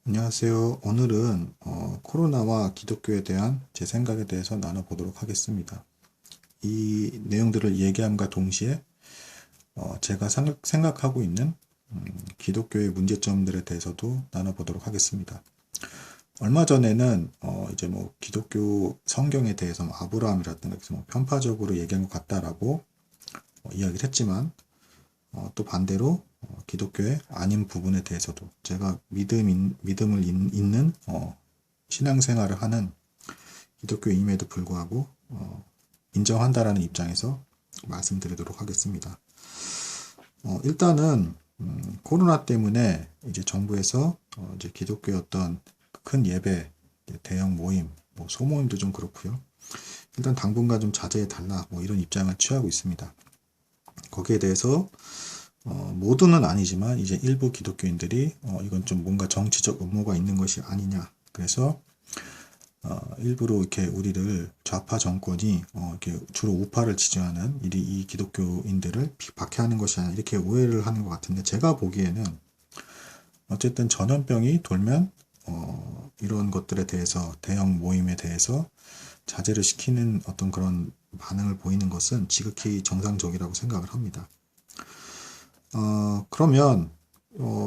안녕하세요. 오늘은 코로나와 기독교에 대한 제 생각에 대해서 나눠보도록 하겠습니다. 이 내용들을 얘기함과 동시에 제가 생각하고 있는 기독교의 문제점들에 대해서도 나눠보도록 하겠습니다. 얼마 전에는 이제 뭐 기독교 성경에 대해서 뭐 아브라함이라든가 뭐 편파적으로 얘기한 것 같다라고 이야기를 했지만 또 반대로 기독교의 아닌 부분에 대해서도 제가 믿음을 잇는 신앙생활을 하는 기독교임에도 불구하고 인정한다라는 입장에서 말씀드리도록 하겠습니다. 일단은 코로나 때문에 이제 정부에서 이제 기독교의 어떤 큰 예배, 대형 모임, 뭐 소모임도 좀 그렇고요. 일단 당분간 좀 자제해 달라 뭐 이런 입장을 취하고 있습니다. 거기에 대해서 모두는 아니지만 이제 일부 기독교인들이 이건 좀 뭔가 정치적 음모가 있는 것이 아니냐. 그래서 일부러 이렇게 우리를 좌파 정권이 이렇게 주로 우파를 지지하는 이 기독교인들을 박해하는 것이 아니라 이렇게 오해를 하는 것 같은데, 제가 보기에는 어쨌든 전염병이 돌면 이런 것들에 대해서, 대형 모임에 대해서 자제를 시키는 어떤 그런 반응을 보이는 것은 지극히 정상적이라고 생각을 합니다. 그러면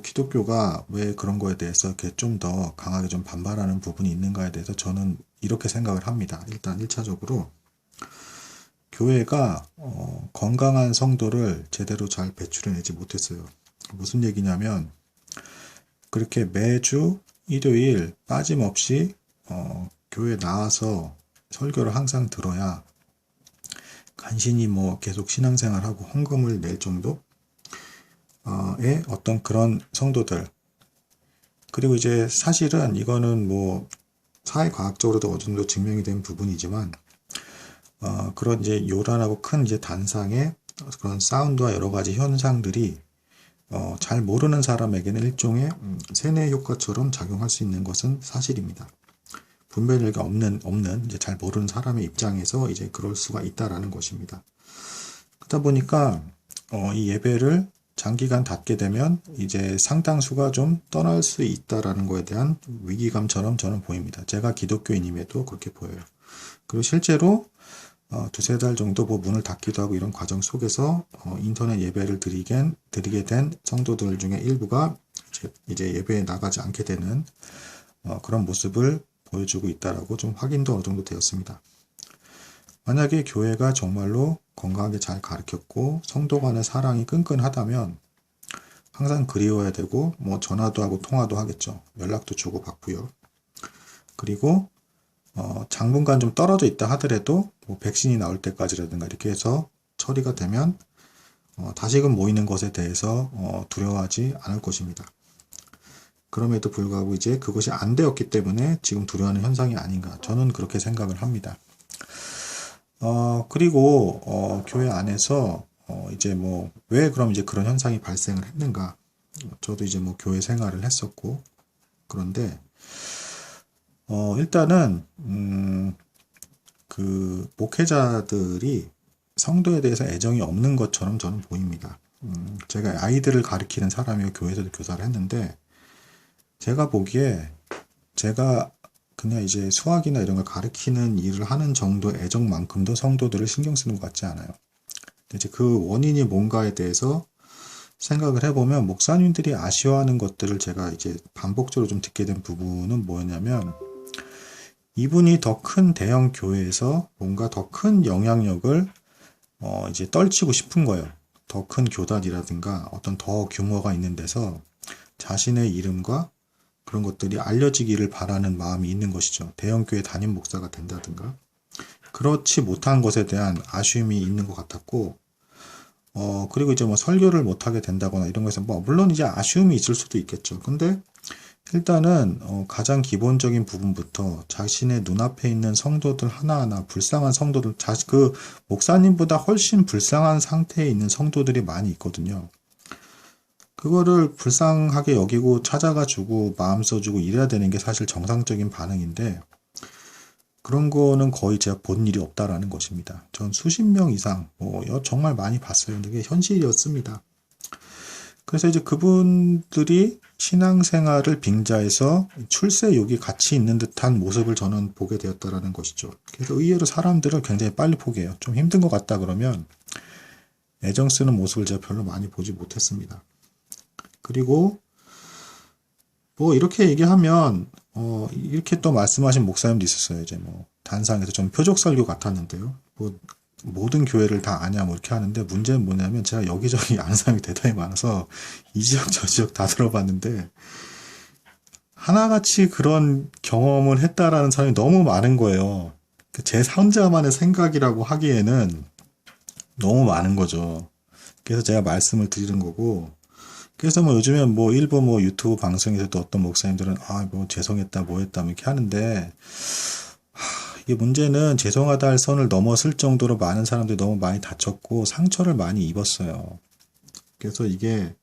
기독교가 왜 그런 거에 대해서 이렇게 좀 더 강하게 좀 반발하는 부분이 있는가에 대해서 저는 이렇게 생각을 합니다. 일단 1차적으로 교회가 건강한 성도를 제대로 잘 배출해내지 못했어요. 무슨 얘기냐면, 그렇게 매주 일요일 빠짐없이 교회 나와서 설교를 항상 들어야 간신히 뭐 계속 신앙생활하고 헌금을 낼 정도 의 어떤 그런 성도들. 그리고 이제 사실은 이거는 뭐 사회과학적으로도 어느 정도 증명이 된 부분이지만 그런 이제 요란하고 큰 이제 단상의 그런 사운드와 여러 가지 현상들이 잘 모르는 사람에게는 일종의 세뇌 효과처럼 작용할 수 있는 것은 사실입니다. 분별력이 없는 이제 잘 모르는 사람의 입장에서 이제 그럴 수가 있다라는 것입니다. 그러다 보니까 이 예배를 장기간 닫게 되면 이제 상당수가 좀 떠날 수 있다라는 거에 대한 위기감처럼 저는 보입니다. 제가 기독교인임에도 그렇게 보여요. 그리고 실제로 두세 달 정도 뭐 문을 닫기도 하고 이런 과정 속에서 인터넷 예배를 드리게 된 성도들 중에 일부가 이제 예배에 나가지 않게 되는 그런 모습을 보여주고 있다라고 좀 확인도 어느 정도 되었습니다. 만약에 교회가 정말로 건강하게 잘 가르쳤고 성도 간의 사랑이 끈끈하다면 항상 그리워야 되고 뭐 전화도 하고 통화도 하겠죠. 연락도 주고 받고요. 그리고 당분간 좀 떨어져 있다 하더라도 뭐 백신이 나올 때까지라든가 이렇게 해서 처리가 되면 다시금 모이는 것에 대해서 두려워하지 않을 것입니다. 그럼에도 불구하고 이제 그것이 안 되었기 때문에 지금 두려워하는 현상이 아닌가, 저는 그렇게 생각을 합니다. 그리고 교회 안에서 이제 뭐 왜 그럼 이제 그런 현상이 발생을 했는가? 저도 이제 뭐 교회 생활을 했었고, 그런데 일단은 그 목회자들이 성도에 대해서 애정이 없는 것처럼 저는 보입니다. 제가 아이들을 가르치는 사람이고 교회에서도 교사를 했는데, 제가 보기에 제가 그냥 이제 수학이나 이런 걸 가르치는 일을 하는 정도의 애정만큼도 성도들을 신경 쓰는 것 같지 않아요. 이제 그 원인이 뭔가에 대해서 생각을 해보면, 목사님들이 아쉬워하는 것들을 제가 이제 반복적으로 좀 듣게 된 부분은 뭐였냐면, 이분이 더 큰 대형 교회에서 뭔가 더 큰 영향력을 이제 떨치고 싶은 거예요. 더 큰 교단이라든가 어떤 더 규모가 있는 데서 자신의 이름과 그런 것들이 알려지기를 바라는 마음이 있는 것이죠. 대형교회 담임 목사가 된다든가. 그렇지 못한 것에 대한 아쉬움이 있는 것 같았고, 그리고 이제 뭐 설교를 못하게 된다거나 이런 것에서 뭐 물론 이제 아쉬움이 있을 수도 있겠죠. 근데 일단은 가장 기본적인 부분부터 자신의 눈앞에 있는 성도들 하나하나, 불쌍한 성도들, 그 목사님보다 훨씬 불쌍한 상태에 있는 성도들이 많이 있거든요. 그거를 불쌍하게 여기고 찾아가 주고 마음 써주고 이래야 되는 게 사실 정상적인 반응인데, 그런 거는 거의 제가 본 일이 없다라는 것입니다. 전 수십 명 이상 정말 많이 봤어요. 근데 그게 현실이었습니다. 그래서 이제 그분들이 신앙생활을 빙자해서 출세욕이 같이 있는 듯한 모습을 저는 보게 되었다라는 것이죠. 그래서 의외로 사람들을 굉장히 빨리 포기해요. 좀 힘든 것 같다 그러면 애정 쓰는 모습을 제가 별로 많이 보지 못했습니다. 그리고 뭐 이렇게 얘기하면 이렇게 또 말씀하신 목사님도 있었어요. 이제 뭐 단상에서 좀 표적 설교 같았는데요. 뭐 모든 교회를 다 아냐 뭐 이렇게 하는데 문제는 뭐냐면 제가 여기저기 아는 사람이 대단히 많아서 이 지역 저 지역 다 들어봤는데 하나같이 그런 경험을 했다라는 사람이 너무 많은 거예요. 제 혼자만의 생각이라고 하기에는 너무 많은 거죠. 그래서 제가 말씀을 드리는 거고, 그래서 뭐 요즘에 뭐 일부 뭐 유튜브 방송에서도 어떤 목사님들은 뭐 죄송했다 뭐 했다 뭐 이렇게 하는데, 이게 문제는 죄송하다 할 선을 넘어설 정도로 많은 사람들이 너무 많이 다쳤고 상처를 많이 입었어요. 그래서 이게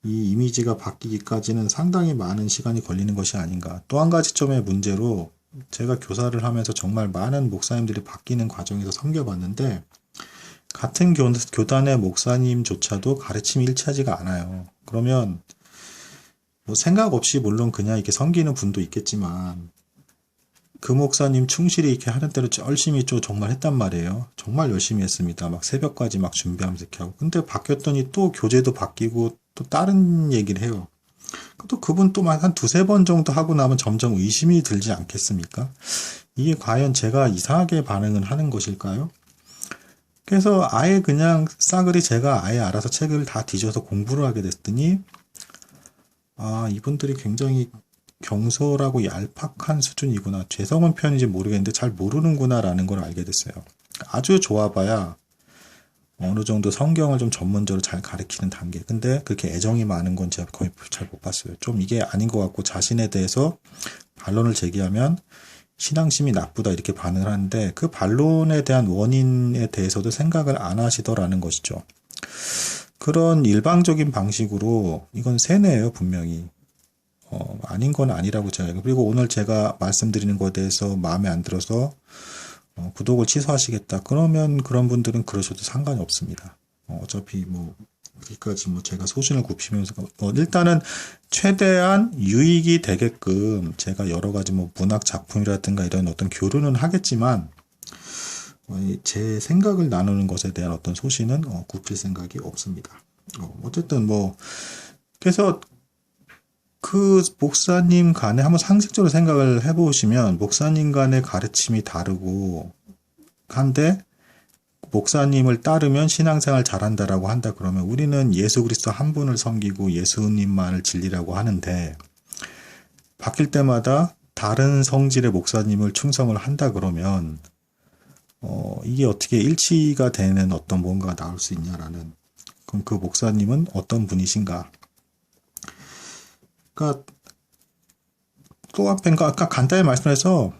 이 이미지가 바뀌기까지는 상당히 많은 시간이 걸리는 것이 아닌가. 또 한 가지 점의 문제로 제가 교사를 하면서 정말 많은 목사님들이 바뀌는 과정에서 섬겨봤는데 같은 교단의 목사님조차도 가르침이 일치하지가 않아요. 그러면 뭐 생각 없이 물론 그냥 이렇게 섬기는 분도 있겠지만 그 목사님 충실히 이렇게 하는 대로 열심히 좀 정말 했단 말이에요. 정말 열심히 했습니다. 막 새벽까지 막 준비하면서 이렇게 하고. 근데 바뀌었더니 또 교재도 바뀌고 또 다른 얘기를 해요. 또 그분 또 한 두세 번 정도 하고 나면 점점 의심이 들지 않겠습니까? 이게 과연 제가 이상하게 반응을 하는 것일까요? 그래서 아예 그냥 싸그리 제가 아예 알아서 책을 다 뒤져서 공부를 하게 됐더니 이분들이 굉장히 경솔하고 얄팍한 수준이구나. 죄송한 표현인지 모르겠는데 잘 모르는구나라는 걸 알게 됐어요. 아주 좋아봐야 어느 정도 성경을 좀 전문적으로 잘 가르치는 단계. 근데 그렇게 애정이 많은 건 제가 거의 잘 못 봤어요. 좀 이게 아닌 것 같고 자신에 대해서 반론을 제기하면 신앙심이 나쁘다 이렇게 반응을 하는데 그 반론에 대한 원인에 대해서도 생각을 안 하시더라는 것이죠. 그런 일방적인 방식으로 이건 세뇌예요, 분명히. 아닌 건 아니라고 제가. 그리고 오늘 제가 말씀드리는 것에 대해서 마음에 안 들어서 구독을 취소하시겠다. 그러면 그런 분들은 그러셔도 상관이 없습니다. 어차피 뭐 여기까지 뭐 제가 소신을 굽히면서 일단은 최대한 유익이 되게끔 제가 여러 가지 뭐 문학 작품이라든가 이런 어떤 교류는 하겠지만 제 생각을 나누는 것에 대한 어떤 소신은 굽힐 생각이 없습니다. 어쨌든 뭐 그래서 그 목사님 간에 한번 상식적으로 생각을 해보시면 목사님 간의 가르침이 다르고 한데 목사님을 따르면 신앙생활 잘한다라고 한다 그러면 우리는 예수 그리스도 한 분을 섬기고 예수님만을 진리라고 하는데 바뀔 때마다 다른 성질의 목사님을 충성을 한다 그러면 이게 어떻게 일치가 되는 어떤 뭔가가 나올 수 있냐라는. 그럼 그 목사님은 어떤 분이신가? 그러니까 또 아까 간단히 말씀해서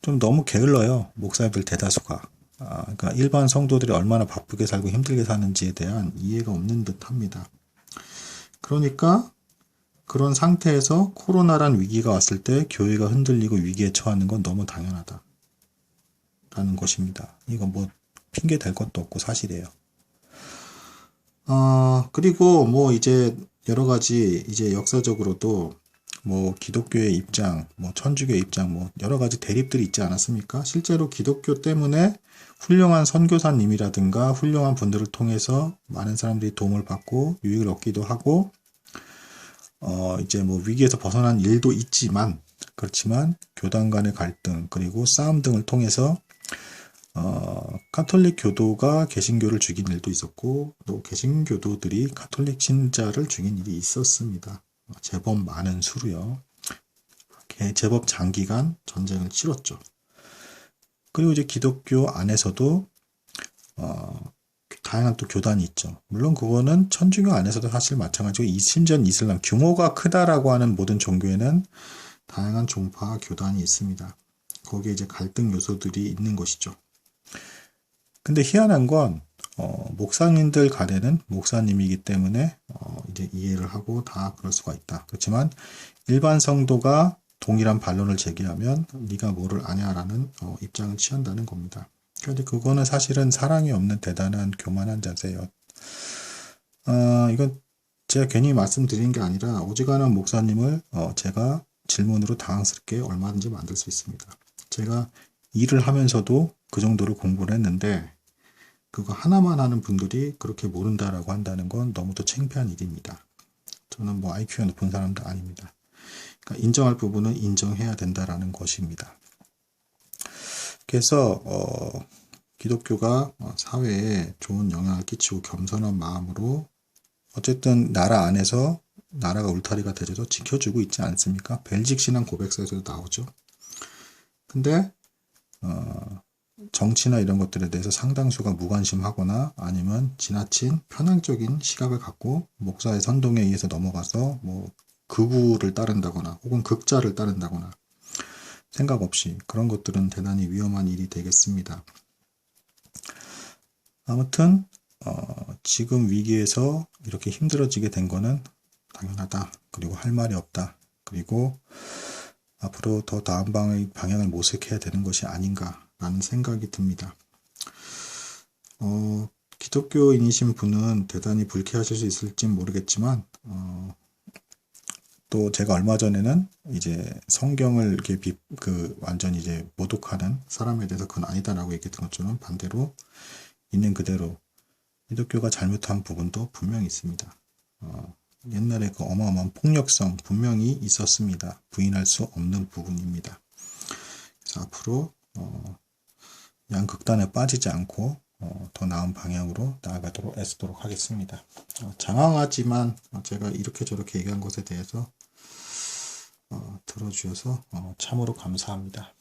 좀 너무 게을러요. 목사님들 대다수가. 그러니까 일반 성도들이 얼마나 바쁘게 살고 힘들게 사는지에 대한 이해가 없는 듯 합니다. 그러니까 그런 상태에서 코로나란 위기가 왔을 때 교회가 흔들리고 위기에 처하는 건 너무 당연하다. 라는 것입니다. 이거 뭐 핑계 댈 것도 없고 사실이에요. 그리고 뭐 이제 여러 가지 이제 역사적으로도 뭐 기독교의 입장, 뭐 천주교의 입장, 뭐 여러 가지 대립들이 있지 않았습니까? 실제로 기독교 때문에 훌륭한 선교사님이라든가 훌륭한 분들을 통해서 많은 사람들이 도움을 받고 유익을 얻기도 하고 이제 뭐 위기에서 벗어난 일도 있지만 그렇지만 교단 간의 갈등 그리고 싸움 등을 통해서 카톨릭 교도가 개신교를 죽인 일도 있었고 또 개신교도들이 카톨릭 신자를 죽인 일이 있었습니다. 제법 많은 수로요. 제법 장기간 전쟁을 치렀죠. 그리고 이제 기독교 안에서도 다양한 또 교단이 있죠. 물론 그거는 천주교 안에서도 사실 마찬가지고 심지어 이슬람 규모가 크다라고 하는 모든 종교에는 다양한 종파 교단이 있습니다. 거기에 이제 갈등 요소들이 있는 것이죠. 근데 희한한 건 목사님들 간에는 목사님이기 때문에 이제 이해를 하고 다 그럴 수가 있다. 그렇지만 일반 성도가 동일한 반론을 제기하면 네가 뭐를 아냐라는 입장을 취한다는 겁니다. 그런데 그거는 사실은 사랑이 없는 대단한 교만한 자세예요. 이건 제가 괜히 말씀드린 게 아니라 오지간한 목사님을 제가 질문으로 당황스럽게 얼마든지 만들 수 있습니다. 제가 일을 하면서도 그 정도로 공부를 했는데 그거 하나만 하는 분들이 그렇게 모른다라고 한다는 건 너무도 창피한 일입니다. 저는 뭐 IQ가 높은 사람도 아닙니다. 그러니까 인정할 부분은 인정해야 된다라는 것입니다. 그래서 기독교가 사회에 좋은 영향을 끼치고 겸손한 마음으로 어쨌든 나라 안에서 나라가 울타리가 되줘서 지켜주고 있지 않습니까? 벨직 신앙 고백서에서도 나오죠. 근데 정치나 이런 것들에 대해서 상당수가 무관심하거나 아니면 지나친 편향적인 시각을 갖고 목사의 선동에 의해서 넘어가서 뭐 극우를 따른다거나 혹은 극자를 따른다거나 생각 없이 그런 것들은 대단히 위험한 일이 되겠습니다. 아무튼 지금 위기에서 이렇게 힘들어지게 된 거는 당연하다. 그리고 할 말이 없다. 그리고 앞으로 더 나은 방향을 모색해야 되는 것이 아닌가라는 생각이 듭니다. 기독교인이신 분은 대단히 불쾌하실 수 있을지 모르겠지만 또 제가 얼마 전에는 이제 성경을 이렇게 완전히 이제 모독하는 사람에 대해서 그건 아니다라고 얘기했던 것처럼 반대로 있는 그대로 기독교가 잘못한 부분도 분명히 있습니다. 옛날에 그 어마어마한 폭력성 분명히 있었습니다. 부인할 수 없는 부분입니다. 그래서 앞으로 양극단에 빠지지 않고 더 나은 방향으로 나아가도록 애쓰도록 하겠습니다. 장황하지만 제가 이렇게 저렇게 얘기한 것에 대해서 들어주셔서 참으로 감사합니다.